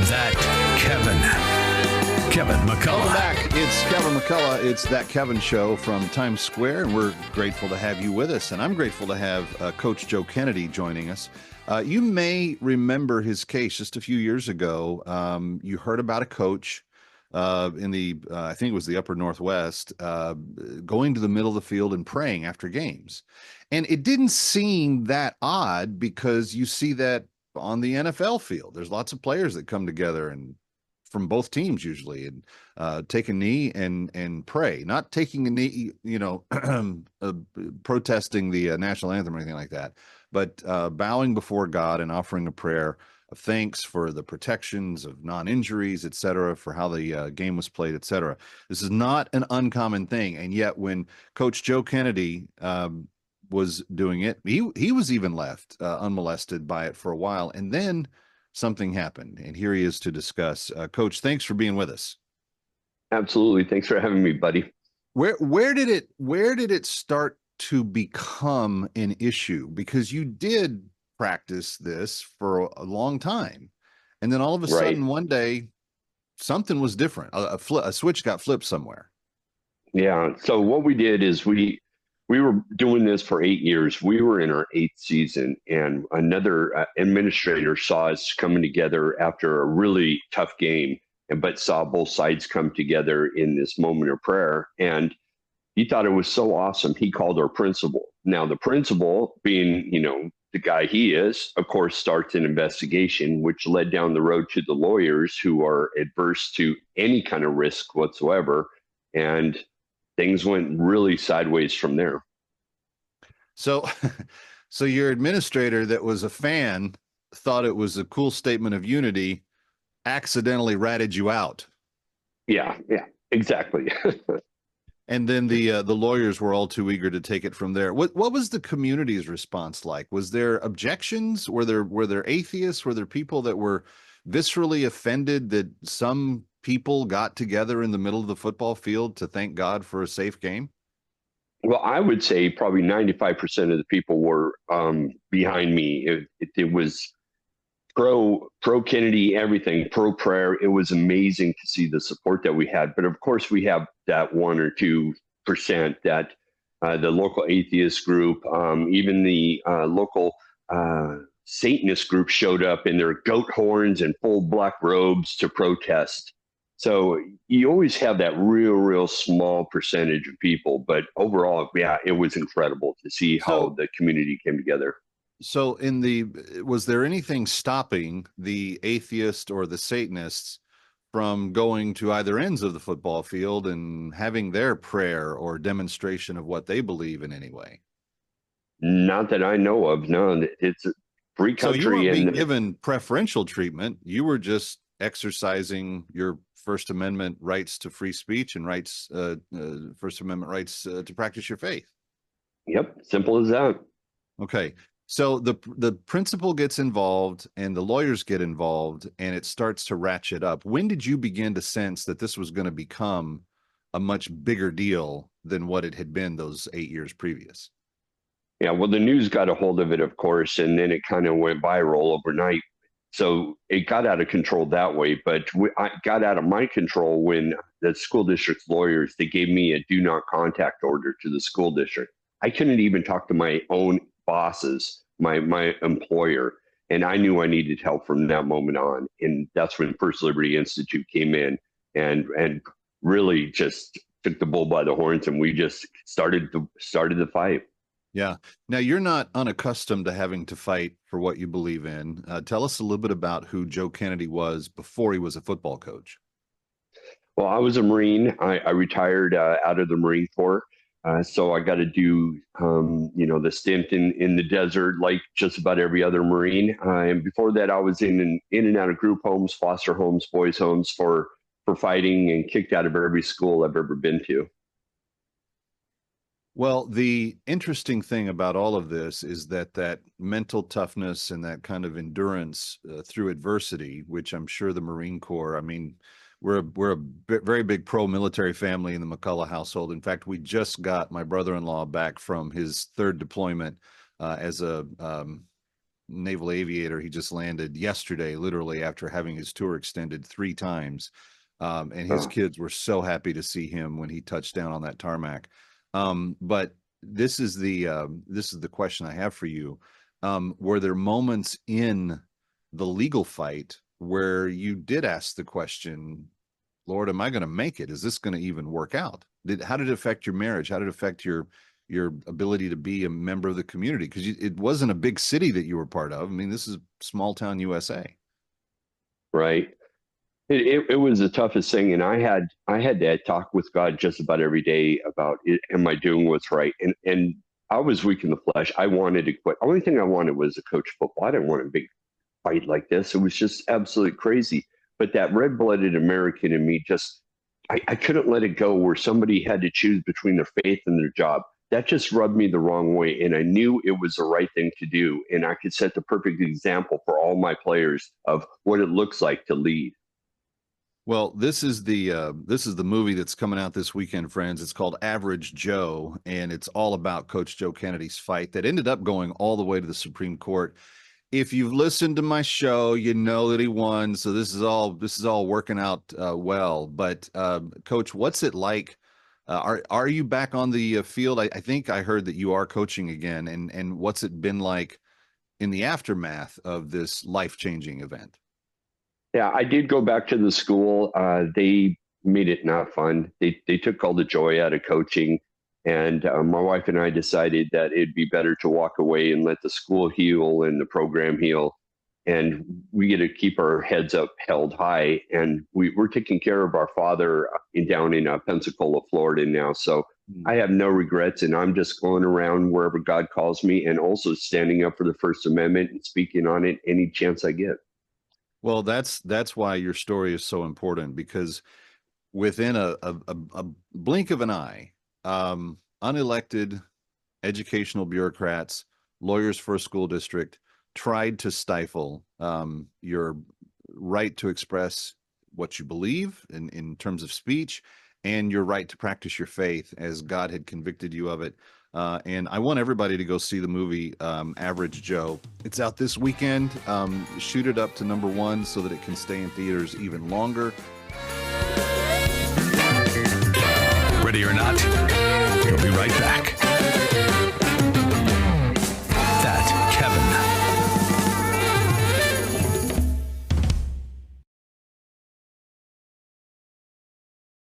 That Kevin McCullough. Welcome back. It's Kevin McCullough. It's That Kevin Show from Times Square, and we're grateful to have you with us. And I'm grateful to have Coach Joe Kennedy joining us. You may remember his case just a few years ago. You heard about a coach in the, I think it was the upper Northwest, going to the middle of the field and praying after games. And it didn't seem that odd because you see that on the NFL field. There's lots of players that come together and from both teams usually and take a knee and pray, not taking a knee, protesting the national anthem or anything like that, but bowing before God and offering a prayer of thanks for the protections of non-injuries, et cetera, for how the game was played, et cetera. This is not an uncommon thing. And yet when Coach Joe Kennedy was doing it, he was even left unmolested by it for a while. And then something happened, and here he is to discuss. Coach, thanks for being with us. Absolutely. Thanks for having me, buddy. Where did it start to become an issue? Because you did practice this for a long time, and then all of a sudden one day something was different. A switch got flipped somewhere. Yeah. So what we did is we were doing this for 8 years. We were in our 8th season, and another administrator saw us coming together after a really tough game, but saw both sides come together in this moment of prayer. And he thought it was so awesome. He called our principal. Now, the principal, being, the guy he is, of course, starts an investigation, which led down the road to the lawyers who are adverse to any kind of risk whatsoever. And things went really sideways from there. So your administrator that was a fan thought it was a cool statement of unity, accidentally ratted you out. Yeah, exactly. And then the lawyers were all too eager to take it from there. What was the community's response like? Was there objections? Were there atheists? Were there people that were viscerally offended that some people got together in the middle of the football field to thank God for a safe game? Well, I would say probably 95% of the people were behind me. It was pro Kennedy, everything, pro prayer. It was amazing to see the support that we had. But of course, we have that 1 or 2% that the local atheist group, even the local Satanist group showed up in their goat horns and full black robes to protest. So you always have that real small percentage of people, but overall, yeah, it was incredible to see how the community came together. So was there anything stopping the atheist or the Satanists from going to either ends of the football field and having their prayer or demonstration of what they believe in any way? Not that I know of. No, it's a free country. So you weren't being given preferential treatment. You were just exercising your First Amendment rights to free speech and First Amendment rights to practice your faith. Yep, simple as that. Okay, so the principal gets involved and the lawyers get involved, and it starts to ratchet up. When did you begin to sense that this was going to become a much bigger deal than what it had been those 8 years previous? Yeah, well, the news got a hold of it, of course, and then it kind of went viral overnight. So it got out of control that way, but I got out of my control when the school district's lawyers, they gave me a do not contact order to the school district. I couldn't even talk to my own bosses, my employer, and I knew I needed help from that moment on. And that's when First Liberty Institute came in and really just took the bull by the horns, and we just started the fight. Yeah. Now, you're not unaccustomed to having to fight for what you believe in. Tell us a little bit about who Joe Kennedy was before he was a football coach. Well, I was a Marine. I retired out of the Marine Corps. So I got to do, the stint in the desert like just about every other Marine. And before that, I was in and out of group homes, foster homes, boys' homes for fighting, and kicked out of every school I've ever been to. Well, the interesting thing about all of this is that mental toughness and that kind of endurance through adversity, which I'm sure the Marine Corps, I mean, we're a very big pro-military family in the McCullough household. In fact, we just got my brother-in-law back from his 3rd deployment as a naval aviator. He just landed yesterday, literally after having his tour extended 3 times. And his kids were so happy to see him when he touched down on that tarmac. But this is the question I have for you. Were there moments in the legal fight where you did ask the question, Lord, am I going to make it? Is this going to even work out? How did it affect your marriage? How did it affect your ability to be a member of the community? Because it wasn't a big city that you were part of. I mean, this is small town USA. Right. It was the toughest thing, and I had to talk with God just about every day about it. Am I doing what's right? And I was weak in the flesh. I wanted to quit. Only thing I wanted was to coach football. I didn't want a big fight like this. It was just absolutely crazy. But that red-blooded American in me just, I couldn't let it go, where somebody had to choose between their faith and their job. That just rubbed me the wrong way, and I knew it was the right thing to do, and I could set the perfect example for all my players of what it looks like to lead. Well, this is the movie that's coming out this weekend, friends. It's called Average Joe, and it's all about Coach Joe Kennedy's fight that ended up going all the way to the Supreme Court. If you've listened to my show, you know that he won. So this is all working out well. But Coach, what's it like? Are you back on the field? I think I heard that you are coaching again. And what's it been like in the aftermath of this life-changing event? Yeah, I did go back to the school. They made it not fun. They took all the joy out of coaching. And my wife and I decided that it'd be better to walk away and let the school heal and the program heal. And we get to keep our heads up held high. And we're taking care of our father down in Pensacola, Florida now. So I have no regrets. And I'm just going around wherever God calls me, and also standing up for the First Amendment and speaking on it any chance I get. Well, that's why your story is so important, because within a blink of an eye, unelected educational bureaucrats, lawyers for a school district, tried to stifle your right to express what you believe in terms of speech, and your right to practice your faith as God had convicted you of it. And I want everybody to go see the movie Average Joe. It's out this weekend. Shoot it up to #1 so that it can stay in theaters even longer. Ready or not, we'll be right back.